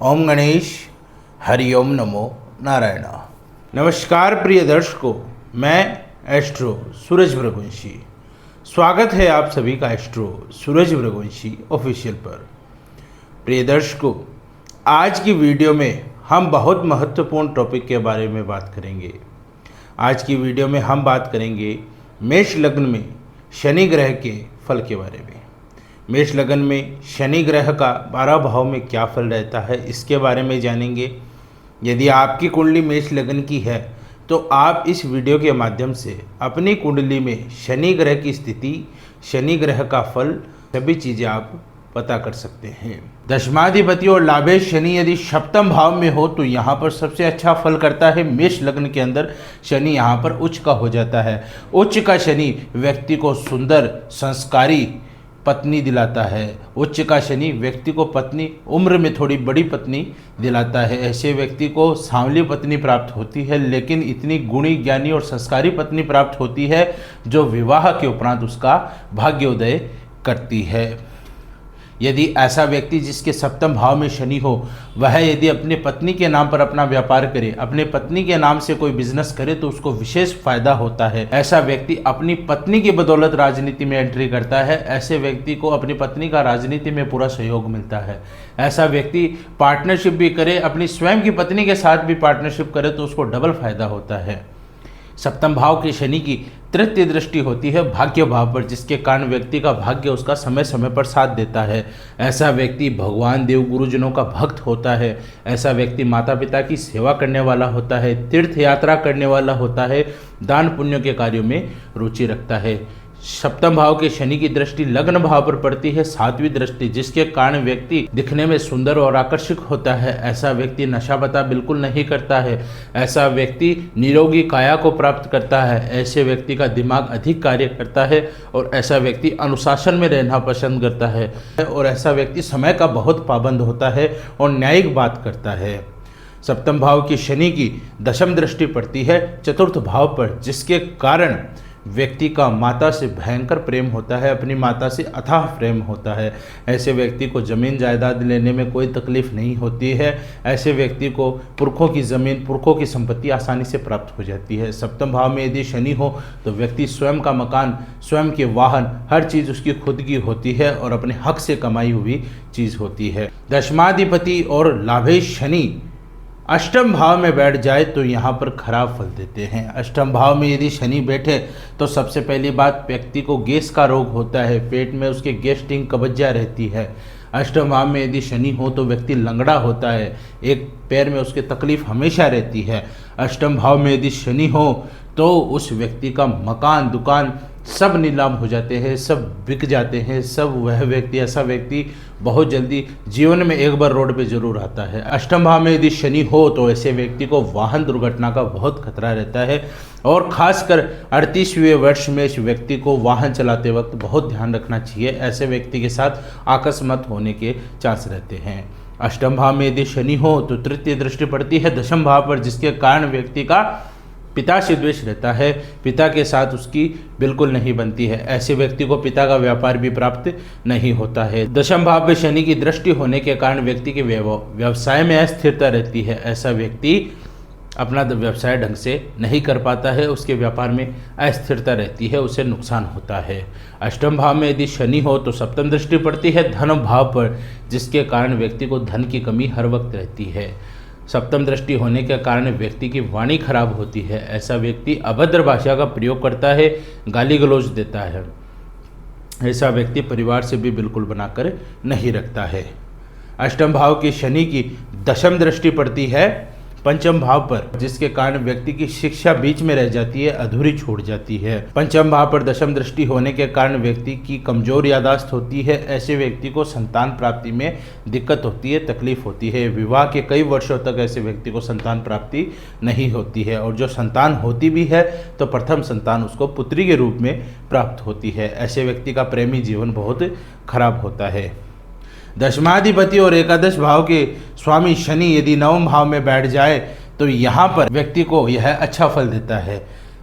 ओम गणेश हरिओम नमो नारायण। नमस्कार प्रिय दर्शकों, मैं एस्ट्रो सूरज भृगुवंशी। स्वागत है आप सभी का एस्ट्रो सूरज भृगुवंशी ऑफिशियल पर। प्रिय दर्शकों, आज की वीडियो में हम बहुत महत्वपूर्ण टॉपिक के बारे में बात करेंगे। आज की वीडियो में हम बात करेंगे मेष लग्न में शनि ग्रह के फल के बारे में। मेष लग्न में शनि ग्रह का 12 भाव में क्या फल रहता है, इसके बारे में जानेंगे। यदि आपकी कुंडली मेष लग्न की है तो आप इस वीडियो के माध्यम से अपनी कुंडली में शनि ग्रह की स्थिति, शनि ग्रह का फल, सभी चीज़ें आप पता कर सकते हैं। दशमाधिपति और लाभेश शनि यदि सप्तम भाव में हो तो यहाँ पर सबसे अच्छा फल करता है। मेष लग्न के अंदर शनि यहाँ पर उच्च का हो जाता है। उच्च का शनि व्यक्ति को सुंदर संस्कारी पत्नी दिलाता है। उच्च का शनि व्यक्ति को पत्नी, उम्र में थोड़ी बड़ी पत्नी दिलाता है। ऐसे व्यक्ति को सांवली पत्नी प्राप्त होती है, लेकिन इतनी गुणी, ज्ञानी और संस्कारी पत्नी प्राप्त होती है जो विवाह के उपरांत उसका भाग्योदय करती है। यदि ऐसा व्यक्ति जिसके सप्तम भाव में शनि हो, वह यदि अपनी पत्नी के नाम पर अपना व्यापार करे, अपने पत्नी के नाम से कोई बिजनेस करे तो उसको विशेष फायदा होता है। ऐसा व्यक्ति अपनी पत्नी की बदौलत राजनीति में एंट्री करता है। ऐसे व्यक्ति को अपनी पत्नी का राजनीति में पूरा सहयोग मिलता है। ऐसा व्यक्ति पार्टनरशिप भी करे, अपनी स्वयं की पत्नी के साथ भी पार्टनरशिप करे तो उसको डबल फायदा होता है। सप्तम भाव के शनि की तृतीय दृष्टि होती है भाग्य भाव पर, जिसके कारण व्यक्ति का भाग्य उसका समय समय पर साथ देता है। ऐसा व्यक्ति भगवान देव गुरुजनों का भक्त होता है। ऐसा व्यक्ति माता पिता की सेवा करने वाला होता है, तीर्थ यात्रा करने वाला होता है, दान पुण्य के कार्यों में रुचि रखता है। सप्तम भाव के शनि की दृष्टि लग्न भाव पर पड़ती है, सातवीं दृष्टि, जिसके कारण व्यक्ति दिखने में सुंदर और आकर्षक होता है। ऐसा व्यक्ति नशा पता बिल्कुल नहीं करता है। ऐसा व्यक्ति निरोगी काया को प्राप्त करता है। ऐसे व्यक्ति का दिमाग अधिक कार्य करता है और ऐसा व्यक्ति अनुशासन में रहना पसंद करता है और ऐसा व्यक्ति समय का बहुत पाबंद होता है और न्यायिक बात करता है। सप्तम भाव की शनि की दशम दृष्टि पड़ती है चतुर्थ भाव पर, जिसके कारण व्यक्ति का माता से भयंकर प्रेम होता है, अपनी माता से अथाह प्रेम होता है। ऐसे व्यक्ति को ज़मीन जायदाद लेने में कोई तकलीफ नहीं होती है। ऐसे व्यक्ति को पुरखों की ज़मीन, पुरखों की संपत्ति आसानी से प्राप्त हो जाती है। सप्तम भाव में यदि शनि हो तो व्यक्ति स्वयं का मकान, स्वयं के वाहन, हर चीज़ उसकी खुद की होती है और अपने हक से कमाई हुई चीज़ होती है। दशमाधिपति और लाभेश शनि अष्टम भाव में बैठ जाए तो यहाँ पर खराब फल देते हैं। अष्टम भाव में यदि शनि बैठे तो सबसे पहली बात, व्यक्ति को गैस का रोग होता है, पेट में उसके गैस्ट्रिक कब्जिया रहती है। अष्टम भाव में यदि शनि हो तो व्यक्ति लंगड़ा होता है, एक पैर में उसके तकलीफ हमेशा रहती है। अष्टम भाव में यदि शनि हो तो उस व्यक्ति का मकान, दुकान सब नीलाम हो जाते हैं, सब बिक जाते हैं। सब वह व्यक्ति, ऐसा व्यक्ति बहुत जल्दी जीवन में एक बार रोड पे जरूर आता है। अष्टम भाव में यदि शनि हो तो ऐसे व्यक्ति को वाहन दुर्घटना का बहुत खतरा रहता है और खासकर 38वें वर्ष में इस व्यक्ति को वाहन चलाते वक्त बहुत ध्यान रखना चाहिए। ऐसे व्यक्ति के साथ अकस्मात होने के चांस रहते हैं। अष्टम भाव में यदि शनि हो तो तृतीय दृष्टि पड़ती है दशम भाव पर, जिसके कारण व्यक्ति का पिता से द्वेष रहता है, पिता के साथ उसकी बिल्कुल नहीं बनती है। ऐसे व्यक्ति को पिता का व्यापार भी प्राप्त नहीं होता है। दशम भाव में शनि की दृष्टि होने के कारण व्यक्ति के व्यवसाय में अस्थिरता रहती है। ऐसा व्यक्ति अपना व्यवसाय ढंग से नहीं कर पाता है, उसके व्यापार में अस्थिरता रहती है, उसे नुकसान होता है। अष्टम भाव में यदि शनि हो तो सप्तम दृष्टि पड़ती है धन भाव पर, जिसके कारण व्यक्ति को धन की कमी हर वक्त रहती है। सप्तम दृष्टि होने के कारण व्यक्ति की वाणी खराब होती है। ऐसा व्यक्ति अभद्र भाषा का प्रयोग करता है, गाली गलौज देता है। ऐसा व्यक्ति परिवार से भी बिल्कुल बनाकर नहीं रखता है। अष्टम भाव की शनि की दशम दृष्टि पड़ती है पंचम भाव पर, जिसके कारण व्यक्ति की शिक्षा बीच में रह जाती है, अधूरी छूट जाती है। पंचम भाव पर दशम दृष्टि होने के कारण व्यक्ति की कमजोर याददाश्त होती है। ऐसे व्यक्ति को संतान प्राप्ति में दिक्कत होती है, तकलीफ होती है। विवाह के कई वर्षों तक ऐसे व्यक्ति को संतान प्राप्ति नहीं होती है और जो संतान होती भी है तो प्रथम संतान उसको पुत्री के रूप में प्राप्त होती है। ऐसे व्यक्ति का प्रेमी जीवन बहुत खराब होता है। दशमाधिपति और एकादश भाव के स्वामी शनि यदि नवम भाव में बैठ जाए तो यहाँ पर व्यक्ति को यह अच्छा फल देता है।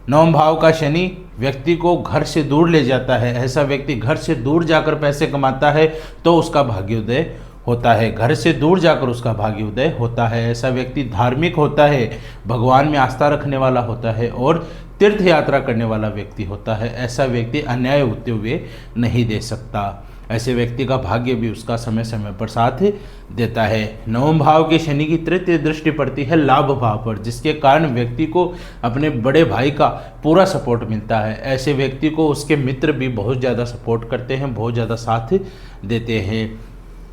नवम भाव का शनि व्यक्ति को घर से दूर ले जाता है। ऐसा व्यक्ति घर से दूर जाकर पैसे कमाता है तो उसका भाग्योदय होता है, घर से दूर जाकर उसका भाग्योदय होता है। ऐसा व्यक्ति धार्मिक होता है, भगवान में आस्था रखने वाला होता है और तीर्थ यात्रा करने वाला व्यक्ति होता है। ऐसा व्यक्ति अन्याय होते हुए नहीं दे सकता। ऐसे व्यक्ति का भाग्य भी उसका समय समय पर साथ देता है। नवम भाव के शनि की तृतीय दृष्टि पड़ती है लाभ भाव पर, जिसके कारण व्यक्ति को अपने बड़े भाई का पूरा सपोर्ट मिलता है। ऐसे व्यक्ति को उसके मित्र भी बहुत ज़्यादा सपोर्ट करते हैं, बहुत ज़्यादा साथ देते हैं।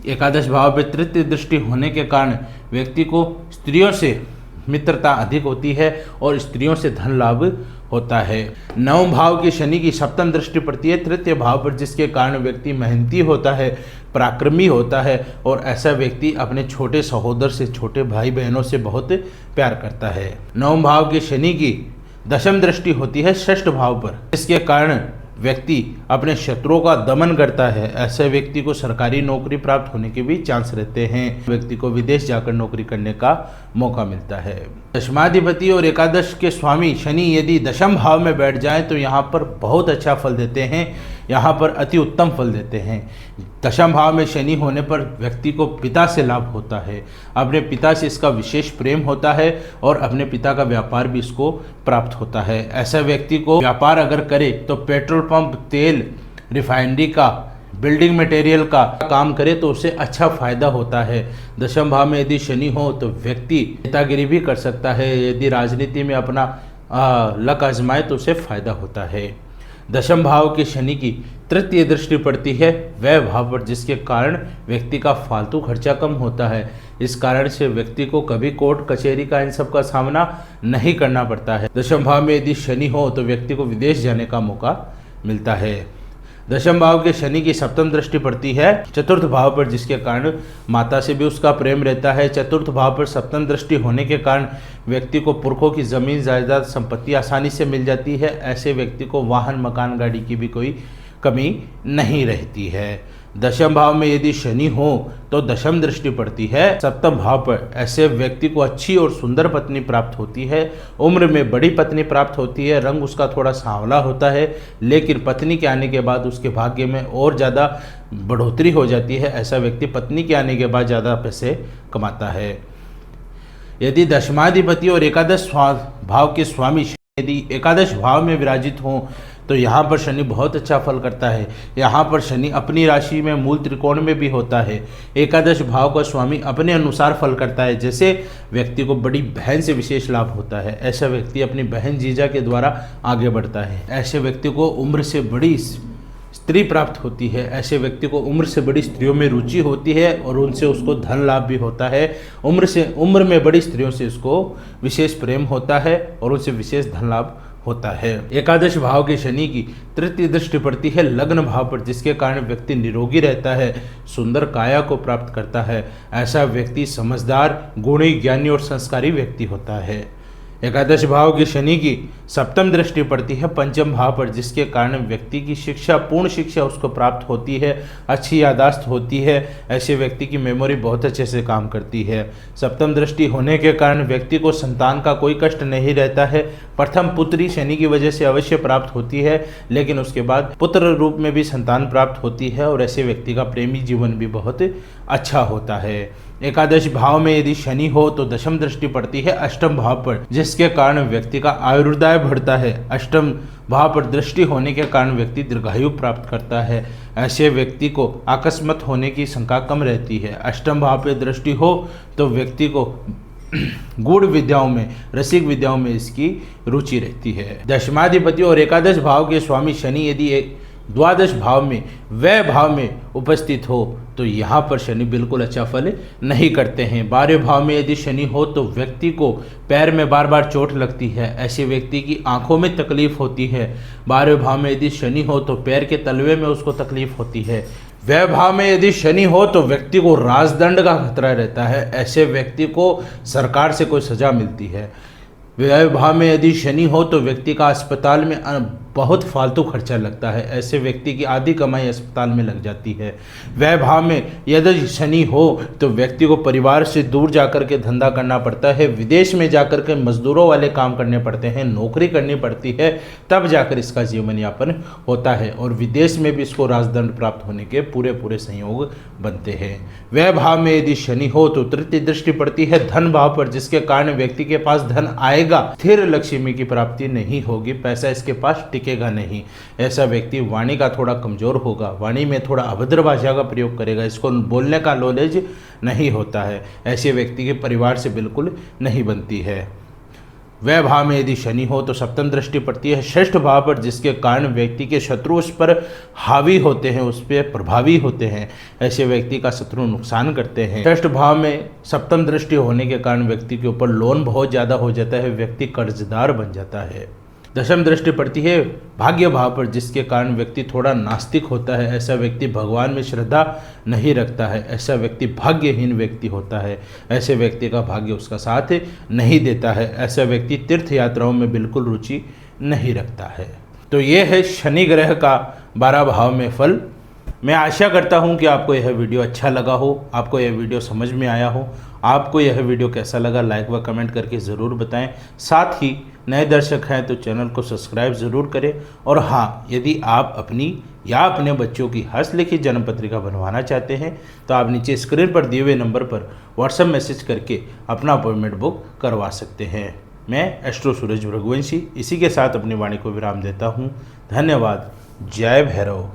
एकादश भाव पर तृतीय दृष्टि होने के कारण व्यक्ति को स्त्रियों से मित्रता अधिक होती है और स्त्रियों से धन लाभ होता है। नवम भाव की शनि की सप्तम दृष्टि पड़ती है तृतीय भाव पर, जिसके कारण व्यक्ति मेहनती होता है, पराक्रमी होता है और ऐसा व्यक्ति अपने छोटे सहोदर से, छोटे भाई बहनों से बहुत प्यार करता है। नवम भाव की शनि की दशम दृष्टि होती है षष्ठ भाव पर, जिसके कारण व्यक्ति अपने शत्रुओं का दमन करता है। ऐसे व्यक्ति को सरकारी नौकरी प्राप्त होने के भी चांस रहते हैं। व्यक्ति को विदेश जाकर नौकरी करने का मौका मिलता है। दशमाधिपति और एकादश के स्वामी शनि यदि दशम भाव में बैठ जाएं तो यहाँ पर बहुत अच्छा फल देते हैं, यहाँ पर अति उत्तम फल देते हैं। दशम भाव में शनि होने पर व्यक्ति को पिता से लाभ होता है, अपने पिता से इसका विशेष प्रेम होता है और अपने पिता का व्यापार भी इसको प्राप्त होता है। ऐसा व्यक्ति को व्यापार अगर करे तो पेट्रोल पंप, तेल, रिफाइनरी का, बिल्डिंग मटेरियल का काम करे तो उससे अच्छा फायदा होता है। दशम भाव में यदि शनि हो तो व्यक्ति नेतागिरी भी कर सकता है। यदि राजनीति में अपना लक आजमाए तो उसे फायदा होता है। दशम भाव के शनि की तृतीय दृष्टि पड़ती है व्यय भाव पर, जिसके कारण व्यक्ति का फालतू खर्चा कम होता है। इस कारण से व्यक्ति को कभी कोर्ट कचहरी का इन सब का सामना नहीं करना पड़ता है। दशम भाव में यदि शनि हो तो व्यक्ति को विदेश जाने का मौका मिलता है। दशम भाव के शनि की सप्तम दृष्टि पड़ती है चतुर्थ भाव पर, जिसके कारण माता से भी उसका प्रेम रहता है। चतुर्थ भाव पर सप्तम दृष्टि होने के कारण व्यक्ति को पुरखों की जमीन जायदाद संपत्ति आसानी से मिल जाती है। ऐसे व्यक्ति को वाहन, मकान, गाड़ी की भी कोई कमी नहीं रहती है। दशम भाव में यदि शनि हो तो दशम दृष्टि पड़ती है सप्तम भाव पर। ऐसे व्यक्ति को अच्छी और सुंदर पत्नी प्राप्त होती है, उम्र में बड़ी पत्नी प्राप्त होती है, रंग उसका थोड़ा सांवला होता है, लेकिन पत्नी के आने के बाद उसके भाग्य में और ज़्यादा बढ़ोतरी हो जाती है। ऐसा व्यक्ति पत्नी के आने के बाद ज़्यादा पैसे कमाता है। यदि दशमाधिपति और एकादश भाव के स्वामी यदि एकादश भाव में विराजित हों तो यहाँ पर शनि बहुत अच्छा फल करता है। यहाँ पर शनि अपनी राशि में मूल त्रिकोण में भी होता है। एकादश भाव का स्वामी अपने अनुसार फल करता है। जैसे व्यक्ति को बड़ी बहन से विशेष लाभ होता है, ऐसा व्यक्ति अपनी बहन जीजा के द्वारा आगे बढ़ता है। ऐसे व्यक्ति को उम्र से बड़ी स्त्री प्राप्त होती है। ऐसे व्यक्ति को उम्र से बड़ी स्त्रियों में रुचि होती है और उनसे उसको धन लाभ भी होता है। उम्र में बड़ी स्त्रियों से उसको विशेष प्रेम होता है और उनसे विशेष धन लाभ होता है। एकादश भाव के शनि की तृतीय दृष्टि पड़ती है लग्न भाव पर, जिसके कारण व्यक्ति निरोगी रहता है, सुंदर काया को प्राप्त करता है। ऐसा व्यक्ति समझदार, गुणी, ज्ञानी और संस्कारी व्यक्ति होता है। एकादश भाव की शनि की सप्तम दृष्टि पड़ती है पंचम भाव पर, जिसके कारण व्यक्ति की शिक्षा, पूर्ण शिक्षा उसको प्राप्त होती है, अच्छी यादाश्त होती है। ऐसे व्यक्ति की मेमोरी बहुत अच्छे से काम करती है। सप्तम दृष्टि होने के कारण व्यक्ति को संतान का कोई कष्ट नहीं रहता है। प्रथम पुत्री शनि की वजह से अवश्य प्राप्त होती है, लेकिन उसके बाद पुत्र रूप में भी संतान प्राप्त होती है और ऐसे व्यक्ति का प्रेमी जीवन भी बहुत अच्छा होता है। एकादश भाव में यदि शनि हो तो दशम दृष्टि पड़ती है अष्टम भाव पर, जिसके कारण व्यक्ति का आयुर्दाय बढ़ता है। अष्टम भाव पर दृष्टि होने के कारण व्यक्ति दीर्घायु प्राप्त करता है। ऐसे व्यक्ति को अकस्मात होने की शंका कम रहती है। अष्टम भाव पर दृष्टि हो तो व्यक्ति को गूढ़ विद्याओं में, रसिक विद्याओं में इसकी रुचि रहती है। दशमाधिपति और एकादश भाव के स्वामी शनि यदि द्वादश भाव में, व्यय भाव में उपस्थित हो तो यहाँ पर शनि बिल्कुल अच्छा फल नहीं करते हैं। 12वें भाव में यदि शनि हो तो व्यक्ति को पैर में बार बार चोट लगती है। ऐसे व्यक्ति की आंखों में तकलीफ होती है। 12वें भाव में यदि शनि हो तो पैर के तलवे में उसको तकलीफ होती है। व्यय भाव में यदि शनि हो तो व्यक्ति को राजदंड का खतरा रहता है। ऐसे व्यक्ति को सरकार से कोई सजा मिलती है। व्यय भाव में यदि शनि हो तो व्यक्ति का अस्पताल में बहुत फालतू खर्चा लगता है। ऐसे व्यक्ति की आधी कमाई अस्पताल में लग जाती है। व्यय भाव में यदि शनि हो तो व्यक्ति को परिवार से दूर जाकर के धंधा करना पड़ता है, विदेश में जाकर के मजदूरों वाले काम करने पड़ते हैं, नौकरी करनी पड़ती है, तब जाकर इसका जीवन यापन होता है और विदेश में भी इसको राजदंड प्राप्त होने के पूरे संयोग बनते हैं। व्यय भाव में यदि शनि हो तो तृतीय दृष्टि पड़ती है धन भाव पर, जिसके कारण व्यक्ति के पास धन आएगा, स्थिर लक्ष्मी की प्राप्ति नहीं होगी, पैसा इसके पास टिकेगा नहीं। ऐसा व्यक्ति वाणी का थोड़ा कमजोर होगा, वाणी में थोड़ा अभद्र भाषा का प्रयोग करेगा, इसको बोलने का नॉलेज नहीं होता है। ऐसे व्यक्ति के परिवार से बिल्कुल नहीं बनती है। व्यय भाव में यदि शनि हो तो सप्तम दृष्टि पड़ती है षष्ठ भाव पर, जिसके कारण व्यक्ति के शत्रु उस पर हावी होते हैं, उस पर प्रभावी होते हैं। ऐसे व्यक्ति का शत्रु नुकसान करते हैं। षष्ठ भाव में सप्तम दृष्टि होने के कारण व्यक्ति के ऊपर लोन बहुत ज़्यादा हो जाता है, व्यक्ति कर्जदार बन जाता है। दशम दृष्टि पड़ती है भाग्य भाव पर, जिसके कारण व्यक्ति थोड़ा नास्तिक होता है। ऐसा व्यक्ति भगवान में श्रद्धा नहीं रखता है, ऐसा व्यक्ति भाग्यहीन व्यक्ति होता है। ऐसे व्यक्ति का भाग्य उसका साथ नहीं देता है। ऐसा व्यक्ति तीर्थ यात्राओं में बिल्कुल रुचि नहीं रखता है। तो ये है शनि ग्रह का 12 भाव में फल। मैं आशा करता हूँ कि आपको यह वीडियो अच्छा लगा हो, आपको यह वीडियो समझ में आया हो। आपको यह वीडियो कैसा लगा लाइक व कमेंट करके ज़रूर बताएं। साथ ही नए दर्शक हैं तो चैनल को सब्सक्राइब ज़रूर करें। और हाँ, यदि आप अपनी या अपने बच्चों की हस्तलिखित जन्म पत्रिका बनवाना चाहते हैं तो आप नीचे स्क्रीन पर दिए हुए नंबर पर व्हाट्सएप मैसेज करके अपना अपॉइंटमेंट बुक करवा सकते हैं। मैं एस्ट्रो सूरज रघुवंशी इसी के साथ अपनी वाणी को विराम देता हूँ। धन्यवाद। जय भैरव।